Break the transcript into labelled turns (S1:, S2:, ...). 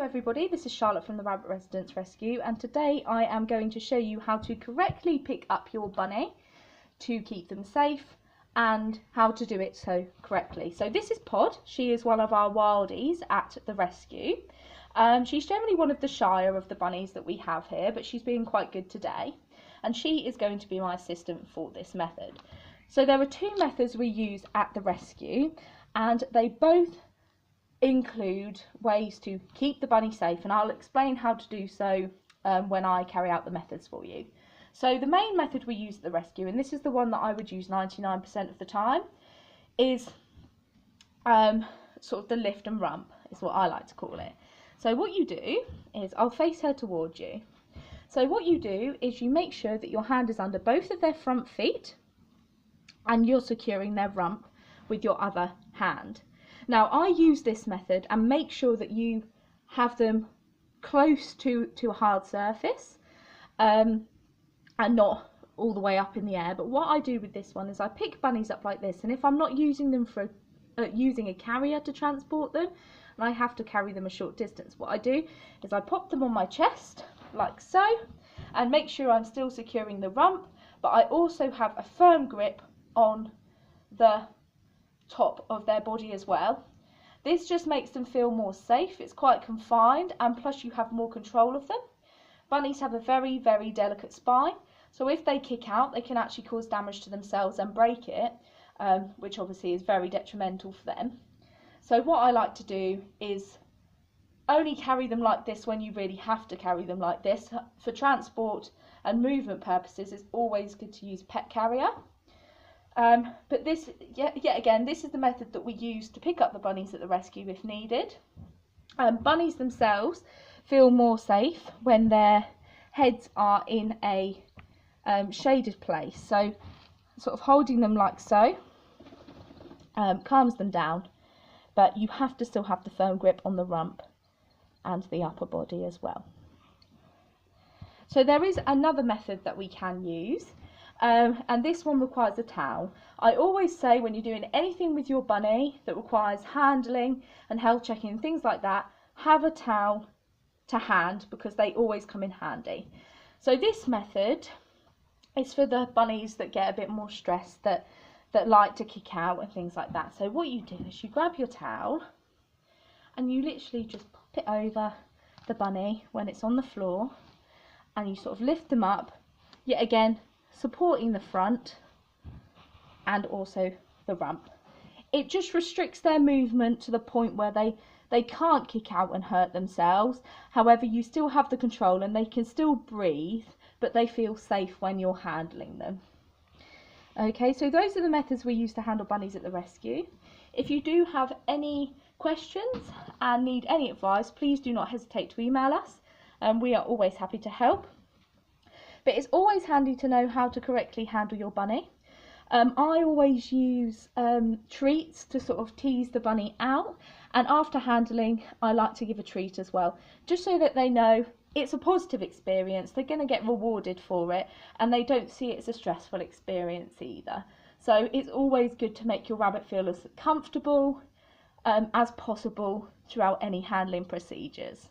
S1: everybody, this is Charlotte from the Rabbit Residence Rescue, and today I am going to show you how to correctly pick up your bunny to keep them safe and how to do it so correctly. So this is Pod. She is one of our wildies at the rescue. She's generally one of the shyer of the bunnies that we have here, but she's being quite good today, and she is going to be my assistant for this method. So there are two methods we use at the rescue, and they both include ways to keep the bunny safe, and I'll explain how to do so when I carry out the methods for you. So the main method we use at the rescue, and this is the one that I would use 99% of the time, is sort of the lift and rump, is what I like to call it. So what you do is, I'll face her towards you. So what you do is you make sure that your hand is under both of their front feet and you're securing their rump with your other hand. Now I use this method and make sure that you have them close to a hard surface and not all the way up in the air. But what I do with this one is I pick bunnies up like this, and if I'm not using them for using a carrier to transport them and I have to carry them a short distance, what I do is I pop them on my chest like so and make sure I'm still securing the rump, but I also have a firm grip on the top of their body as well. This just makes them feel more safe. It's quite confined, and plus you have more control of them. Bunnies have a very, very delicate spine, so if they kick out they can actually cause damage to themselves and break it, which obviously is very detrimental for them. So what I like to do is only carry them like this when you really have to carry them like this. For transport and movement purposes, it's always good to use pet carrier. But this, yet again, this is the method that we use to pick up the bunnies at the rescue if needed. Bunnies themselves feel more safe when their heads are in a shaded place. So sort of holding them like so calms them down, but you have to still have the firm grip on the rump and the upper body as well. So there is another method that we can use. And this one requires a towel. I always say when you're doing anything with your bunny that requires handling and health checking and things like that, have a towel to hand because they always come in handy. So this method is for the bunnies that get a bit more stressed, that like to kick out and things like that. So what you do is you grab your towel and you literally just pop it over the bunny when it's on the floor, and you sort of lift them up, yet again supporting the front and also the rump. It just restricts their movement to the point where they can't kick out and hurt themselves. However, you still have the control and they can still breathe, but they feel safe when you're handling them. Okay, so those are the methods we use to handle bunnies at the rescue. If you do have any questions and need any advice, please do not hesitate to email us, and we are always happy to help. But it's always handy to know how to correctly handle your bunny. I always use treats to sort of tease the bunny out, and after handling I like to give a treat as well, just so that they know it's a positive experience, they're going to get rewarded for it, and they don't see it as a stressful experience either. So it's always good to make your rabbit feel as comfortable as possible throughout any handling procedures.